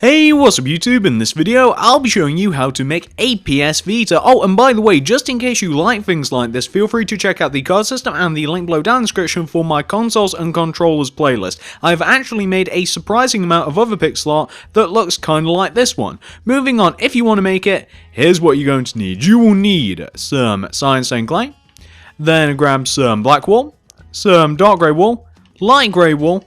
Hey, what's up YouTube? In this video, I'll be showing you how to make a PS Vita. Oh, and by the way, just in case you like things like this, feel free to check out the card system and the link below down in the description for my consoles and controllers playlist. I've actually made a surprising amount of other pixel art that looks kinda like this one. Moving on, if you want to make it, here's what you're going to need. You will need some cyan stained clay, then grab some black wool, some dark grey wool, light grey wool,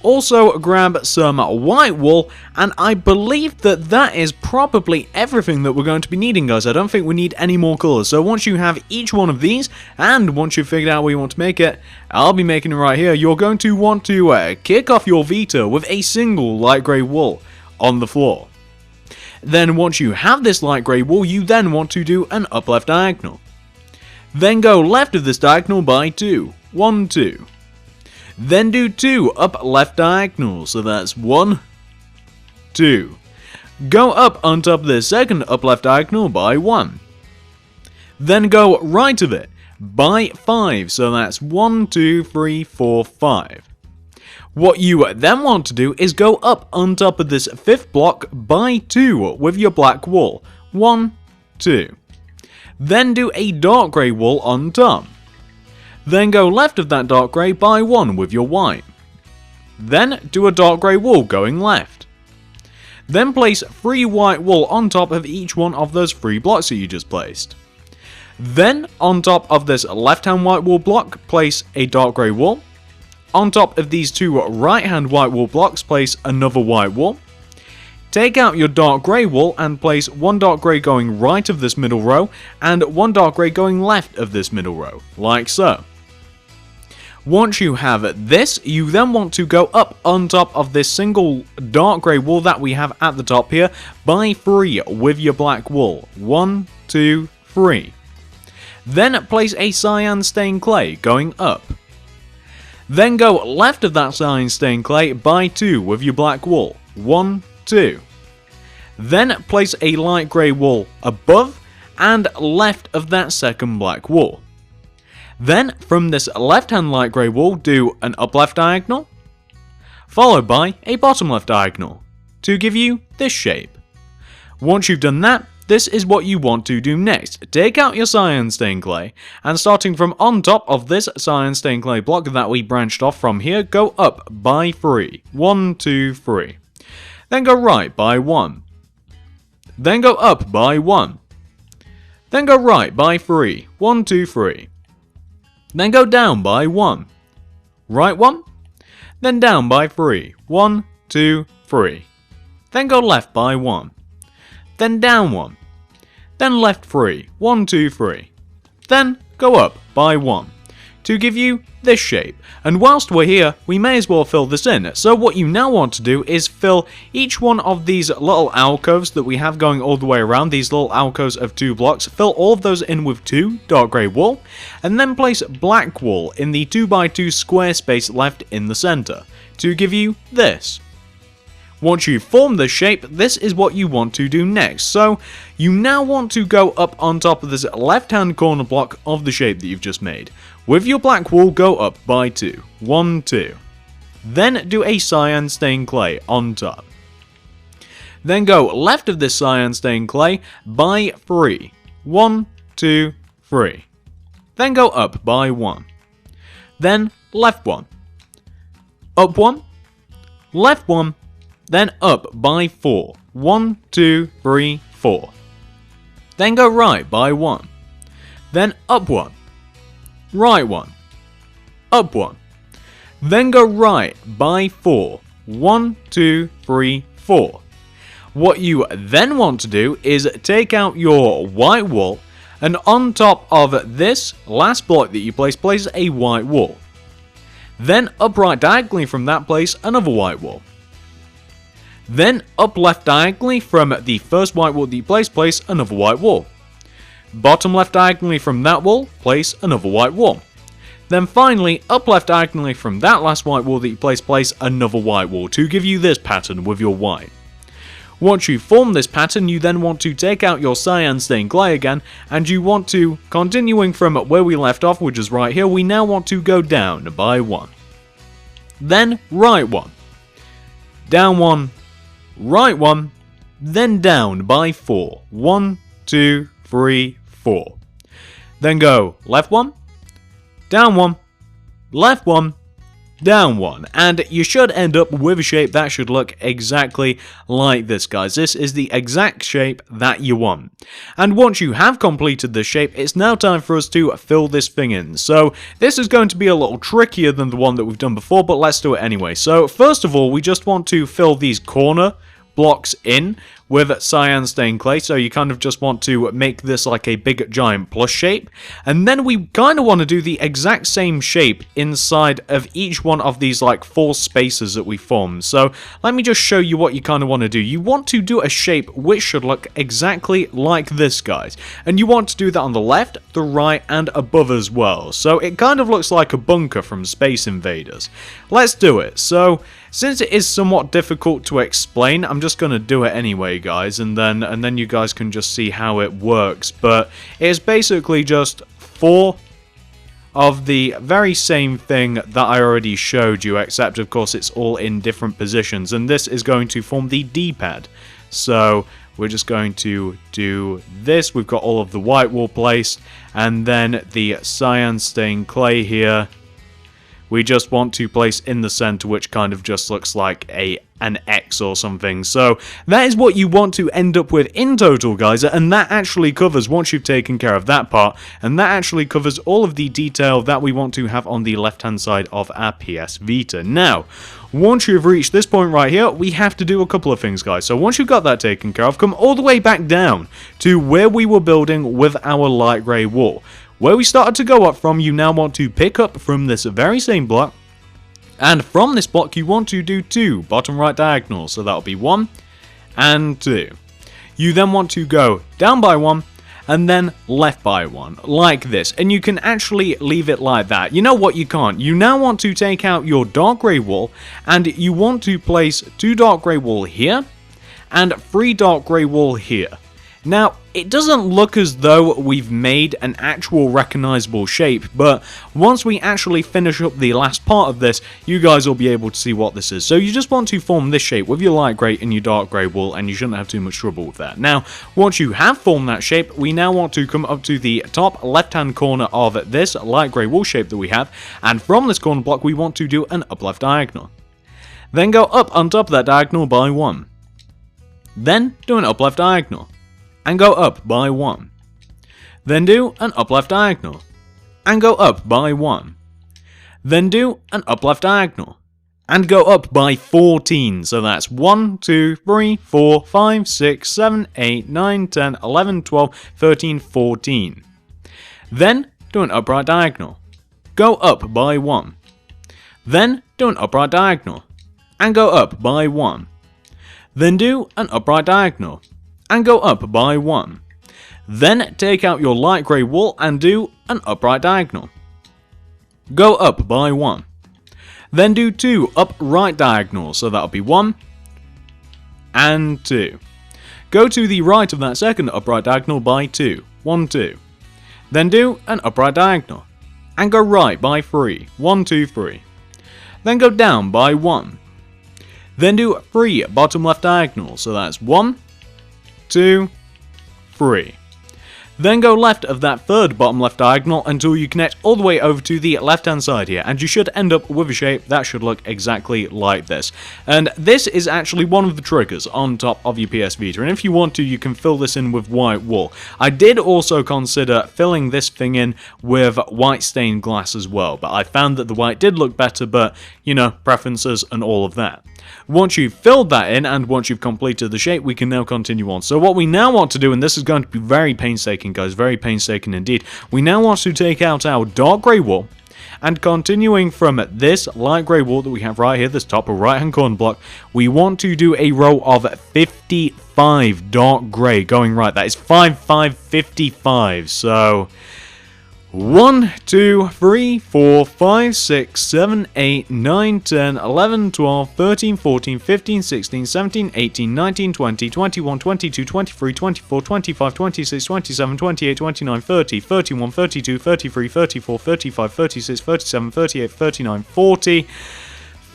also grab some white wool, and I believe that is probably everything that we're going to be needing, guys. I don't think we need any more colours. So once you have each one of these, and once you've figured out where you want to make it, I'll be making it right here. You're going to want to kick off your Vita with a single light grey wool on the floor. Then once you have this light grey wool, you then want to do an up left diagonal. Then go left of this diagonal by 2. 1, 2. Then do 2 up left diagonals, so that's 1, 2. Go up on top of the second up left diagonal by 1. Then go right of it by 5, so that's 1, 2, 3, 4, 5. What you then want to do is go up on top of this fifth block by 2 with your black wool. 1, 2. Then do a dark grey wool on top. Then go left of that dark grey by 1 with your white. Then do a dark grey wool going left. Then place 3 white wool on top of each one of those 3 blocks that you just placed. Then on top of this left hand white wool block, place a dark grey wool. On top of these 2 right hand white wool blocks, place another white wool. Take out your dark grey wool and place 1 dark grey going right of this middle row and 1 dark grey going left of this middle row, like so. Once you have this, you then want to go up on top of this single dark grey wool that we have at the top here by 3 with your black wool. 1, 2, 3. Then place a cyan stained clay going up. Then go left of that cyan stained clay by 2 with your black wool. 1, 2. Then place a light grey wool above and left of that second black wool. Then from this left hand light grey wool, do an up left diagonal, followed by a bottom left diagonal, to give you this shape. Once you've done that, this is what you want to do next. Take out your cyan stained clay, and starting from on top of this cyan stained clay block that we branched off from here, go up by 3. 1, 2, 3. Then go right by 1. Then go up by 1. Then go right by 3. 1, 2, 3. Then go down by 1. Right 1. Then down by 3. 1, 2, 3. Then go left by 1. Then down 1. Then left 3. 1, 2, 3. Then go up by 1. To give you this shape. And whilst we're here, we may as well fill this in. So what you now want to do is fill each one of these little alcoves that we have going all the way around, these little alcoves of 2 blocks, fill all of those in with 2 dark grey wool, and then place black wool in the 2x2 square space left in the center, to give you this. Once you've formed this shape, this is what you want to do next. So, you now want to go up on top of this left-hand corner block of the shape that you've just made. With your black wool, go up by 2. 1, 2. Then do a cyan stained clay on top. Then go left of this cyan stained clay by 3. 1, 2, 3. Then go up by 1. Then left 1. Up 1. Left 1. Then up by 4. 1, 2, 3, 4. Then go right by 1. Then up 1. Right 1. Up 1. Then go right by 4. 1, 2, 3, 4. What you then want to do is take out your white wool, and on top of this last block that you place a white wool. Then upright diagonally from that, place another white wool. Then up left diagonally from the first white wool that you place another white wool. Bottom left diagonally from that wool, place another white wool. Then finally, up left diagonally from that last white wool that you place another white wool to give you this pattern with your white. Once you form this pattern, you then want to take out your cyan stained clay again, and you want to, continuing from where we left off, which is right here, we now want to go down by 1. Then right 1. Down 1. right 1, then down by 4. 1, 2, 3, 4. Then go left 1, down 1, left 1, down 1, and you should end up with a shape that should look exactly like this, guys. This is the exact shape that you want. And once you have completed this shape, it's now time for us to fill this thing in. So this is going to be a little trickier than the one that we've done before, but let's do it anyway. So first of all, we just want to fill these corner blocks in with cyan stained clay, so you kind of just want to make this like a big giant plus shape, and then we kind of want to do the exact same shape inside of each one of these like 4 spaces that we formed. So let me just show you what you kind of want to do. You want to do a shape which should look exactly like this, guys, and you want to do that on the left, the right, and above as well, so it kind of looks like a bunker from Space Invaders. Let's do it. So since it is somewhat difficult to explain, I'm just going to do it anyway, guys, and then you guys can just see how it works. But it's basically just 4 of the very same thing that I already showed you, except of course it's all in different positions, and this is going to form the D-pad. So we're just going to do this. We've got all of the white wall placed, and then the cyan stained clay here we just want to place in the center, which kind of just looks like an X or something. So that is what you want to end up with in total, guys, and that actually covers, once you've taken care of that part, and that actually covers all of the detail that we want to have on the left hand side of our PS Vita. Now, once you've reached this point right here, we have to do a couple of things, guys. So once you've got that taken care of, come all the way back down to where we were building with our light grey wall. Where we started to go up from, you now want to pick up from this very same block, and from this block you want to do 2 bottom right diagonals, so that'll be 1 and 2. You then want to go down by 1 and then left by 1, like this, and you can actually leave it like that. You know what, you can't. You now want to take out your dark grey wall, and you want to place 2 dark grey wall here, and 3 dark grey wall here. Now, it doesn't look as though we've made an actual recognizable shape, but once we actually finish up the last part of this, you guys will be able to see what this is. So you just want to form this shape with your light grey and your dark grey wool, and you shouldn't have too much trouble with that. Now, once you have formed that shape, we now want to come up to the top left-hand corner of this light grey wool shape that we have, and from this corner block, we want to do an up left diagonal. Then go up on top of that diagonal by 1. Then do an up left diagonal and go up by 1. Then do an up left diagonal and go up by 1. Then do an up left diagonal and go up by 14. So that's 1, 2, 3, 4, 5, 6, 7, 8, 9, 10, 11, 12, 13, 14. Then do an upright diagonal. Go up by 1. Then do an upright diagonal and go up by 1. Then do an upright diagonal and go up by 1. Then take out your light grey wool and do an upright diagonal. Go up by 1. Then do 2 upright diagonals, so that'll be 1 and 2. Go to the right of that second upright diagonal by 2. 1, 2. Then do an upright diagonal and go right by 3. 1, 2, 3. Then go down by 1. Then do 3 bottom left diagonals, so that's 1, 2, 3. Then go left of that third bottom left diagonal until you connect all the way over to the left hand side here, and you should end up with a shape that should look exactly like this. And this is actually one of the triggers on top of your PS Vita, and if you want to, you can fill this in with white wool. I did also consider filling this thing in with white stained glass as well, but I found that the white did look better, but you know, preferences and all of that. Once you've filled that in, and once you've completed the shape, we can now continue on. So what we now want to do, and this is going to be very painstaking, guys, very painstaking indeed, we now want to take out our dark grey wool, and continuing from this light grey wool that we have right here, this top right hand corner block, we want to do a row of 55 dark grey going right. That is 5, 5, 55. So 1, 2, 3, 4, 5, 6, 7, 8, 9, 10, 11, 12, 13, 14, 15, 16, 17, 18, 19, 20, 21, 22, 23, 24, 25, 26, 27, 28, 29, 30, 31, 32, 33, 34, 35, 36, 37, 38, 39, 40,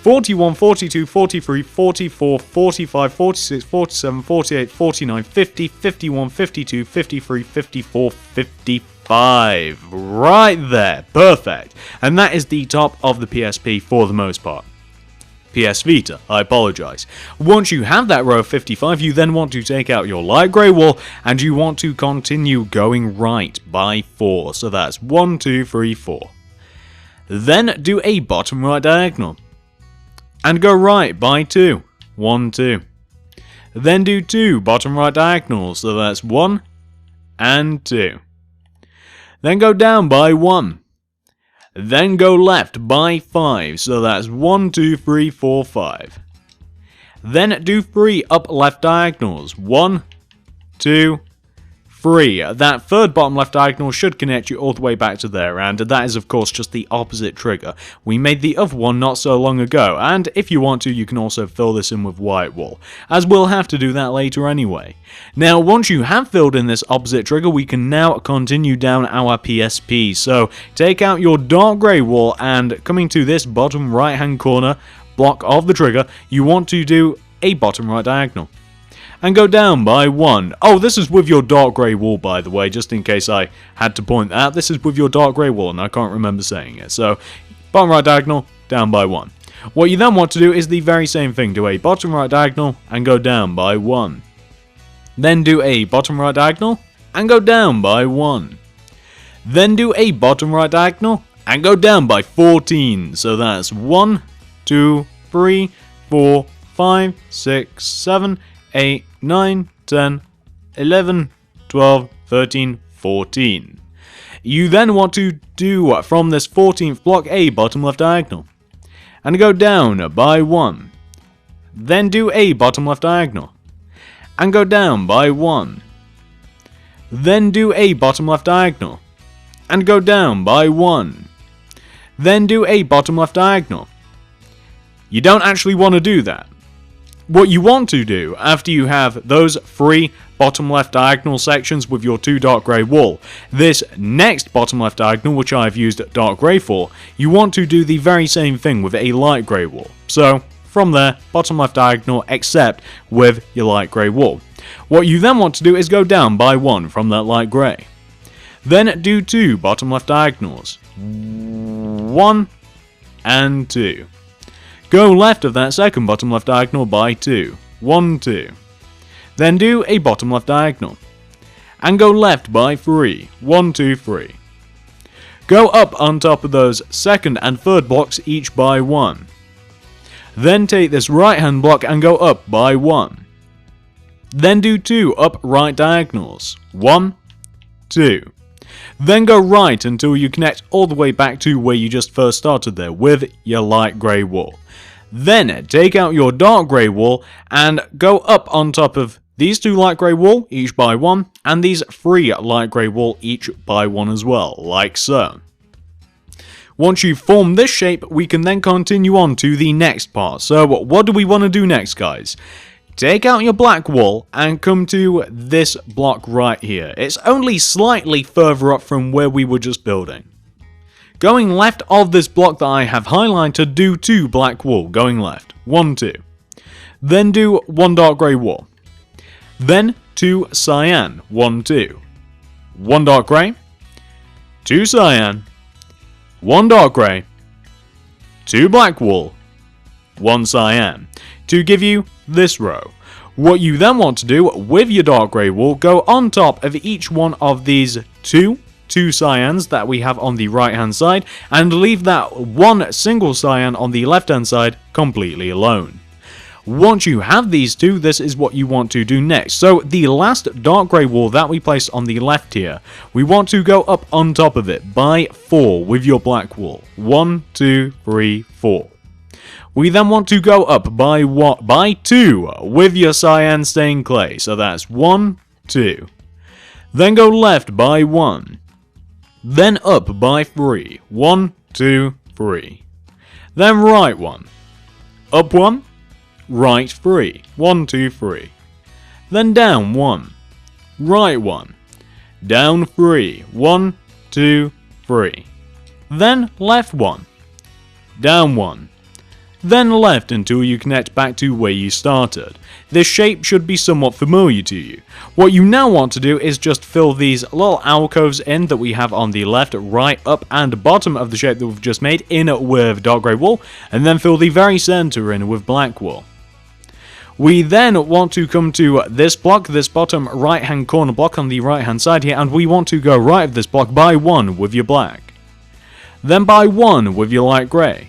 41, 42, 43, 44, 45, 46, 47, 48, 49, 50, 51, 52, 53, 54, 55. Right there. Perfect. And that is the top of the PSP for the most part. PS Vita, I apologise. Once you have that row of 55, you then want to take out your light grey wall, and you want to continue going right by 4. So that's 1, 2, 3, 4. Then do a bottom right diagonal. And go right by 2. 1, 2. Then do 2 bottom right diagonals, so that's 1 and 2. Then go down by 1. Then go left by 5, so that's 1, 2, 3, 4, 5. Then do 3 up left diagonals, 1, 2, 3. That third bottom left diagonal should connect you all the way back to there, and that is of course just the opposite trigger. We made the other one not so long ago, and if you want to, you can also fill this in with white wool, as we'll have to do that later anyway. Now, once you have filled in this opposite trigger, we can now continue down our PSP. So, take out your dark grey wool, and coming to this bottom right hand corner block of the trigger, you want to do a bottom right diagonal. And go down by 1. Oh, this is with your dark grey wool, by the way, just in case I had to point that out. This is with your dark grey wool, and I can't remember saying it. So, bottom right diagonal, down by 1. What you then want to do is the very same thing. Do a bottom right diagonal, and go down by 1. Then do a bottom right diagonal, and go down by 1. Then do a bottom right diagonal, and go down by 14. So that's 1, 2, 3, 4, 5, 6, 7, 8, 9, 10, 11, 12, 13, 14. You then want to do from this 14th block a bottom left diagonal. And go down by 1. Then do a bottom left diagonal. And go down by 1. Then do a bottom left diagonal. And go down by 1. Then do a bottom left diagonal. You don't actually want to do that. What you want to do, after you have those 3 bottom left diagonal sections with your 2 dark grey wool, this next bottom left diagonal, which I've used dark grey for, you want to do the very same thing with a light grey wool. So, from there, bottom left diagonal except with your light grey wool. What you then want to do is go down by 1 from that light grey. Then do 2 bottom left diagonals. 1 and 2. Go left of that second bottom left diagonal by 2. 1, 2. Then do a bottom left diagonal. And go left by 3. 1, 2, 3. Go up on top of those second and third blocks each by 1. Then take this right hand block and go up by 1. Then do 2 up right diagonals. 1, 2. Then go right until you connect all the way back to where you just first started there with your light grey wool. Then take out your dark grey wool and go up on top of these 2 light grey wool, each by 1, and these 3 light grey wool, each by 1 as well, like so. Once you've formed this shape, we can then continue on to the next part. So what do we want to do next, guys? Take out your black wool and come to this block right here. It's only slightly further up from where we were just building. Going left of this block that I have highlighted, do 2 black wool, going left, 1, 2. Then do 1 dark grey wool. Then 2 cyan, 1, 2. 1 dark grey, 2 cyan, 1 dark grey, 2 black wool, 1 cyan, to give you this row. What you then want to do with your dark grey wool, go on top of each one of these 2 cyans that we have on the right hand side, and leave that 1 single cyan on the left hand side completely alone. Once you have these 2, this is what you want to do next. So the last dark grey wool that we placed on the left here, we want to go up on top of it by 4 with your black wool. 1, 2, 3, 4. We then want to go up by 2 with your cyan stained clay. So that's 1, 2. Then go left by 1. Then up by 3. 1, 2, 3. Then right 1. Up 1. Right 3. 1, 2, 3. Then down 1. Right 1. Down 3. 1, 2, 3. Then left 1. Down 1. then left until you connect back to where you started. This shape should be somewhat familiar to you. What you now want to do is just fill these little alcoves in that we have on the left, right, up and bottom of the shape that we've just made in with dark grey wool, and then fill the very center in with black wool. We then want to come to this block, this bottom right hand corner block on the right hand side here, and we want to go right of this block by 1 with your black. Then by 1 with your light grey.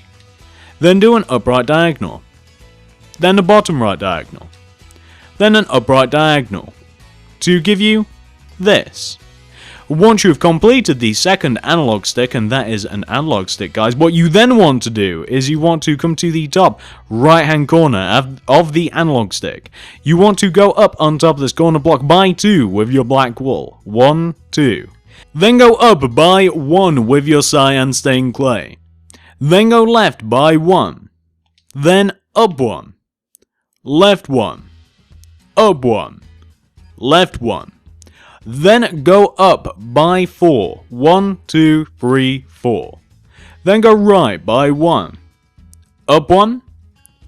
Then do an upright diagonal. Then a bottom right diagonal. Then an upright diagonal. To give you this. Once you've completed the second analog stick, and that is an analog stick guys, what you then want to do is you want to come to the top right hand corner of the analog stick. You want to go up on top of this corner block by 2 with your black wool. 1, 2. Then go up by 1 with your cyan stained clay. Then go left by 1. Then up 1. Left 1. Up 1. Left 1. Then go up by 4. 1, 2, 3, 4. Then go right by 1. Up 1.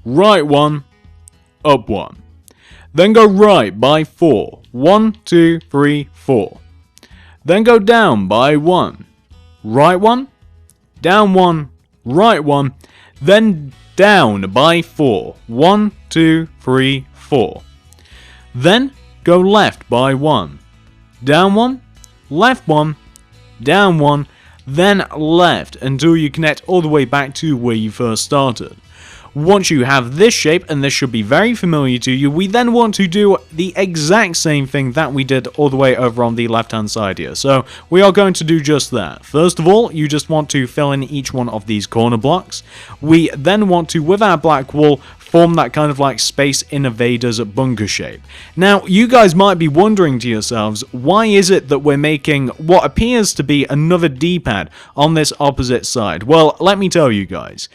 Right 1. Up 1. Then go right by 4. 1, 2, 3, 4. Then go down by 1. Right 1. Down 1. Right 1. Then down by 4. 1, 2, 3, 4. Then go left by 1. Down 1, left 1, down 1, then left until you connect all the way back to where you first started. Once you have this shape, and this should be very familiar to you, we then want to do the exact same thing that we did all the way over on the left hand side here. So we are going to do just that. First of all, you just want to fill in each one of these corner blocks. We then want to, with our black wool, form that kind of like Space Invaders bunker shape. Now, you guys might be wondering to yourselves, why is it that we're making what appears to be another D-pad on this opposite side? Well, let me tell you guys.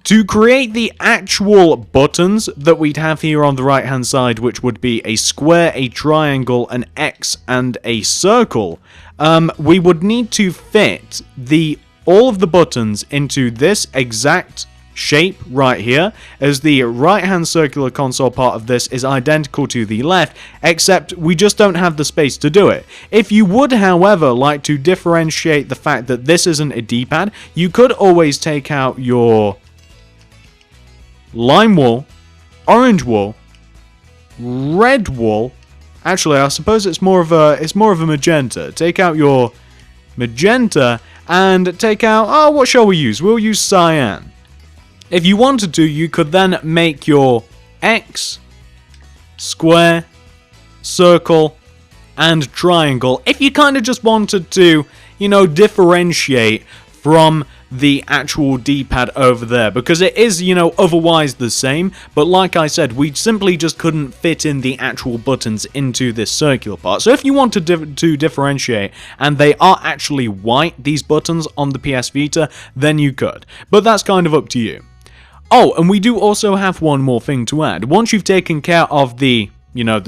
To create the actual buttons that we'd have here on the right hand side, which would be a square, a triangle, an X, and a circle, we would need to fit all of the buttons into this exact shape right here, as the right hand circular console part of this is identical to the left, except we just don't have the space to do it. If you would, however, like to differentiate the fact that this isn't a D-pad, you could always take out your lime wool, orange wool, red wool. Actually, I suppose it's more of a magenta. Take out your magenta and take out, what shall we use? We'll use cyan. If you wanted to, you could then make your X, square, circle, and triangle. If you kind of just wanted to, differentiate from the actual D-pad over there, because it is, otherwise the same, but like I said, we simply just couldn't fit in the actual buttons into this circular part. So if you wanted to differentiate, and they are actually white, these buttons on the PS Vita, then you could. But that's kind of up to you. Oh, and we do also have one more thing to add. Once you've taken care of the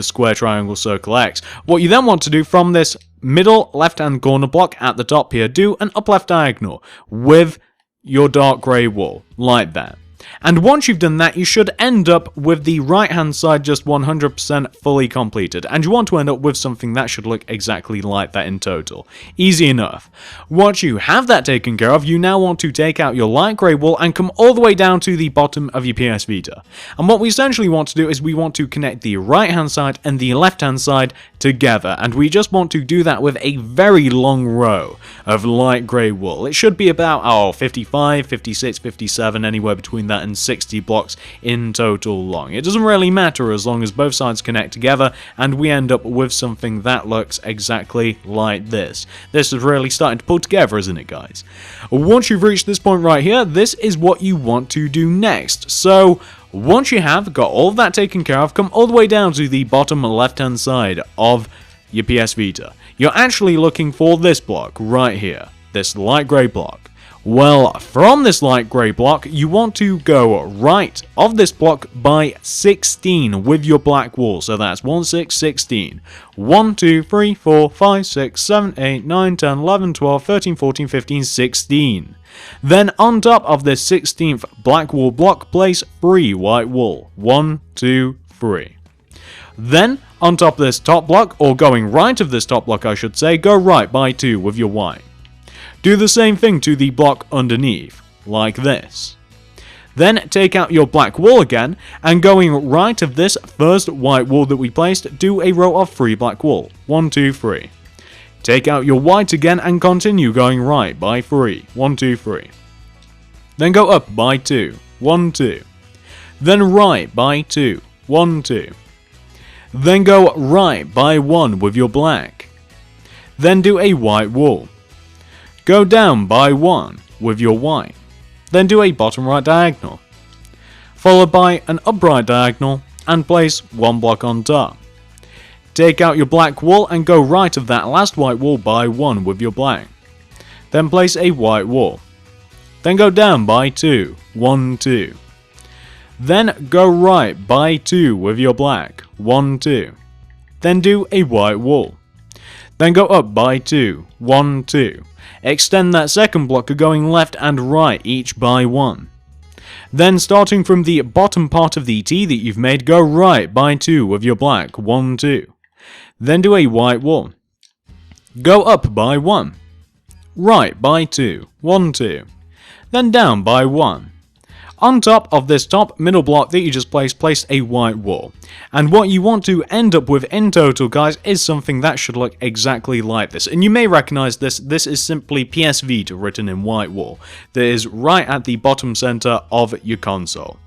square, triangle, circle, X, what you then want to do from this middle left-hand corner block at the top here, do an up left diagonal with your dark grey wool, like that. And once you've done that, you should end up with the right-hand side just 100% fully completed. And you want to end up with something that should look exactly like that in total. Easy enough. Once you have that taken care of, you now want to take out your light grey wool and come all the way down to the bottom of your PS Vita. And what we essentially want to do is we want to connect the right-hand side and the left-hand side together. And we just want to do that with a very long row of light grey wool. It should be about, 55, 56, 57, anywhere between that and 60 blocks in total long. It doesn't really matter as long as both sides connect together and we end up with something that looks exactly like this. This is really starting to pull together, isn't it, guys? Once you've reached this point right here, this is what you want to do next. So once you have got all of that taken care of, come all the way down to the bottom left-hand side of your PS Vita. You're actually looking for this block right here, this light grey block. Well, from this light grey block, you want to go right of this block by 16 with your black wool. So that's 1, 6, 16. 1, 2, 3, 4, 5, 6, 7, 8, 9, 10, 11, 12, 13, 14, 15, 16. Then on top of this 16th black wool block, place 3 white wool. 1, 2, 3. Then, on top of this top block, or going right of this top block I should say, go right by 2 with your white. Do the same thing to the block underneath, like this. Then take out your black wool again, and going right of this first white wool that we placed, do a row of 3 black wool. 1, 2, 3. Take out your white again and continue going right by 3. 1, 2, 3. Then go up by 2. 1, 2. Then right by 2. 1, 2. Then go right by 1 with your black. Then do a white wool. Go down by 1 with your white. Then do a bottom right diagonal. Followed by an upright diagonal and place 1 block on top. Take out your black wool and go right of that last white wool by 1 with your black. Then place a white wool. Then go down by 2. 1, 2. Then go right by 2 with your black. 1, 2. Then do a white wool. Then go up by 2. 1, 2. Extend that second block going left and right each by 1. Then starting from the bottom part of the T that you've made, go right by 2 with your black. 1, 2. Then do a white wool. Go up by 1. Right by 2. 1, 2. Then down by 1. On top of this top middle block that you just placed, place a white wool. And what you want to end up with in total, guys, is something that should look exactly like this. And you may recognize this. This is simply PS Vita written in white wool. That is right at the bottom center of your console.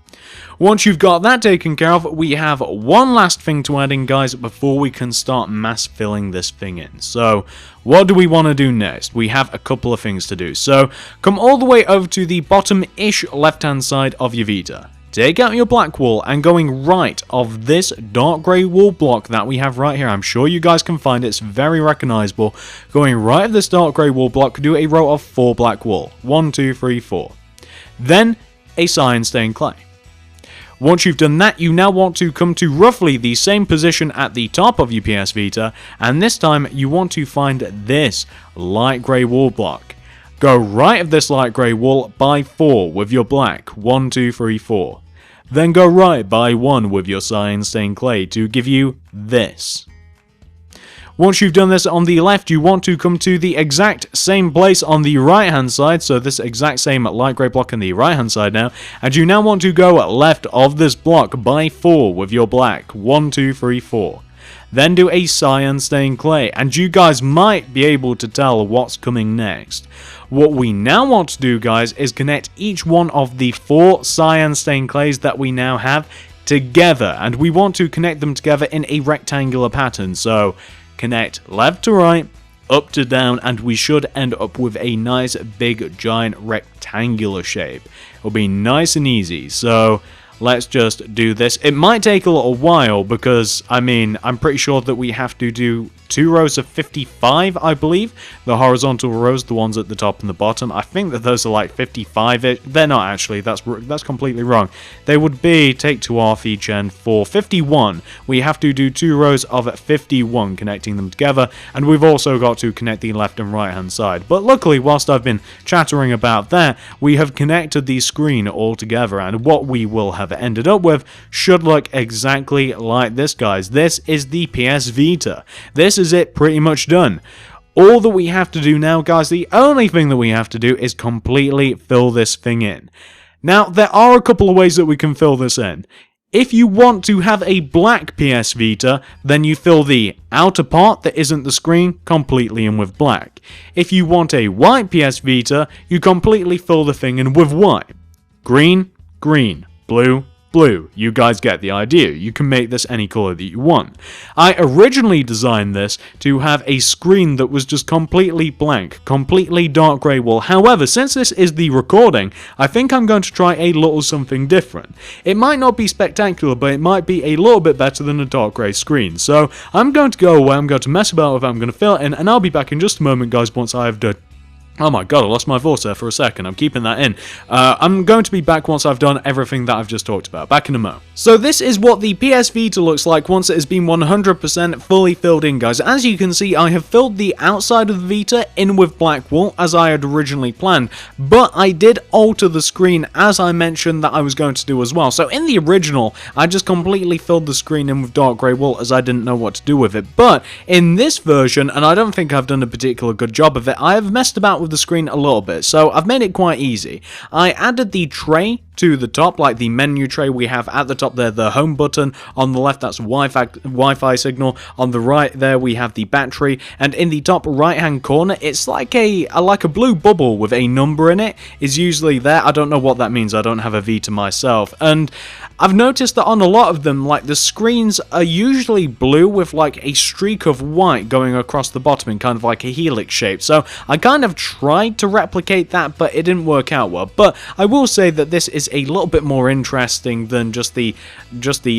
Once you've got that taken care of, we have one last thing to add in, guys, before we can start mass filling this thing in. So, what do we want to do next? We have a couple of things to do. So, come all the way over to the bottom-ish left-hand side of your Vita. Take out your black wool and going right of this dark grey wool block that we have right here. I'm sure you guys can find it. It's very recognizable. Going right of this dark grey wool block, do a row of 4 black wool. 1, 2, 3, 4. Then, a cyan stained clay. Once you've done that, you now want to come to roughly the same position at the top of your PS Vita, and this time you want to find this light grey wool block. Go right of this light grey wool by 4 with your black. 1, 2, 3, 4. Then go right by 1 with your cyan stained clay to give you this. Once you've done this on the left, you want to come to the exact same place on the right hand side, so this exact same light grey block on the right hand side now, and you now want to go left of this block by 4 with your black. 1, 2, 3, 4. Then do a cyan stained clay, and you guys might be able to tell what's coming next. What we now want to do, guys, is connect each one of the 4 cyan stained clays that we now have together, and we want to connect them together in a rectangular pattern. So connect left to right, up to down, and we should end up with a nice big giant rectangular shape. It'll be nice and easy, so let's just do this. It might take a little while because, I mean, I'm pretty sure that we have to do 2 rows of 55, I believe. The horizontal rows, the ones at the top and the bottom. I think that those are like 55-ish. They're not actually, that's completely wrong. They would be, take 2 off each end. For 51, we have to do 2 rows of 51, connecting them together. And we've also got to connect the left and right hand side. But luckily, whilst I've been chattering about that, we have connected the screen all together. And what we will have ended up with should look exactly like this, guys. This is the PS Vita. This is it pretty much done. All that we have to do now, guys, the only thing that we have to do is completely fill this thing in. Now, there are a couple of ways that we can fill this in. If you want to have a black PS Vita, then you fill the outer part that isn't the screen completely in with black. If you want a white PS Vita, you completely fill the thing in with white. Green, green. Blue, blue. You guys get the idea. You can make this any color that you want. I originally designed this to have a screen that was just completely blank, completely dark grey wool. However, since this is the recording, I think I'm going to try a little something different. It might not be spectacular, but it might be a little bit better than a dark grey screen. So I'm going to go away, I'm going to mess about with it, I'm going to fill it in, and I'll be back in just a moment, guys, once I have done Oh my god, I lost my voice there for a second. I'm keeping that in. I'm going to be back once I've done everything that I've just talked about. Back in a mo. So this is what the PS Vita looks like once it has been 100% fully filled in, guys. As you can see, I have filled the outside of the Vita in with black wool, as I had originally planned. But I did alter the screen, as I mentioned that I was going to do as well. So in the original, I just completely filled the screen in with dark grey wool, as I didn't know what to do with it. But in this version, and I don't think I've done a particular good job of it, I have messed about with the screen a little bit, so I've made it quite easy. I added the tray to the top, like the menu tray we have at the top there, the home button. On the left, that's Wi-Fi signal. On the right there, we have the battery, and in the top right-hand corner, it's like a blue bubble with a number in it is usually there. I don't know what that means. I don't have a Vita myself, and I've noticed that on a lot of them, like, the screens are usually blue with like a streak of white going across the bottom in kind of like a helix shape. So I kind of tried to replicate that, but it didn't work out well. But I will say that this is a little bit more interesting than just the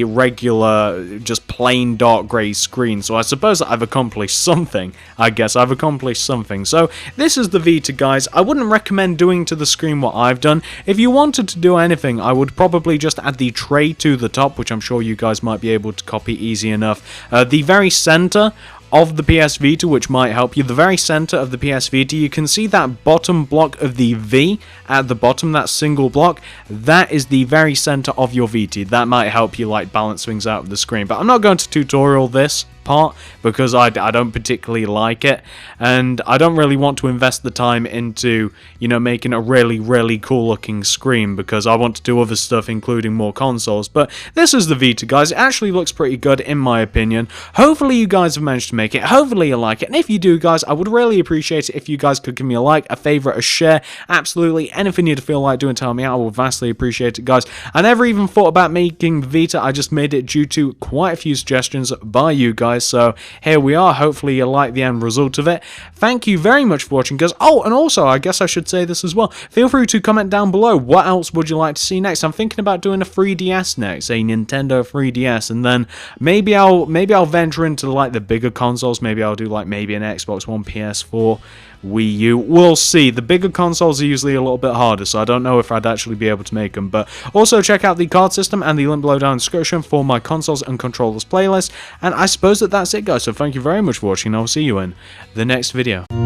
regular, just plain dark grey screen. So I suppose that I've accomplished something. I guess I've accomplished something. So this is the Vita, guys. I wouldn't recommend doing to the screen what I've done. If you wanted to do anything, I would probably just add the tray to the top, which I'm sure you guys might be able to copy easy enough. The very center of the PS Vita, which might help you, the very center of the PS Vita, you can see that bottom block of the V at the bottom, that single block, that is the very center of your Vita. That might help you like balance things out of the screen, but I'm not going to tutorial this part because I don't particularly like it, and I don't really want to invest the time into, you know, making a really cool looking screen, because I want to do other stuff, including more consoles. But this is the Vita, guys. It actually looks pretty good in my opinion. Hopefully you guys have managed to make it. Hopefully you like it, and if you do, guys, I would really appreciate it if you guys could give me a like, a favorite, a share, absolutely anything you'd feel like doing, tell me. I would vastly appreciate it, guys. I never even thought about making Vita. I just made it due to quite a few suggestions by you guys. So here we are. Hopefully you like the end result of it. Thank you very much for watching, guys. Oh, and also, I guess I should say this as well. Feel free to comment down below. What else would you like to see next? I'm thinking about doing a 3DS next, a Nintendo 3DS, and then maybe I'll venture into like the bigger consoles. Maybe I'll do like maybe an Xbox One, PS4, Wii U. We'll see. The bigger consoles are usually a little bit harder, so I don't know if I'd actually be able to make them. But also check out the card system and the link below down in the description for my consoles and controllers playlist. And I suppose that's it, guys. So thank you very much for watching, and I'll see you in the next video.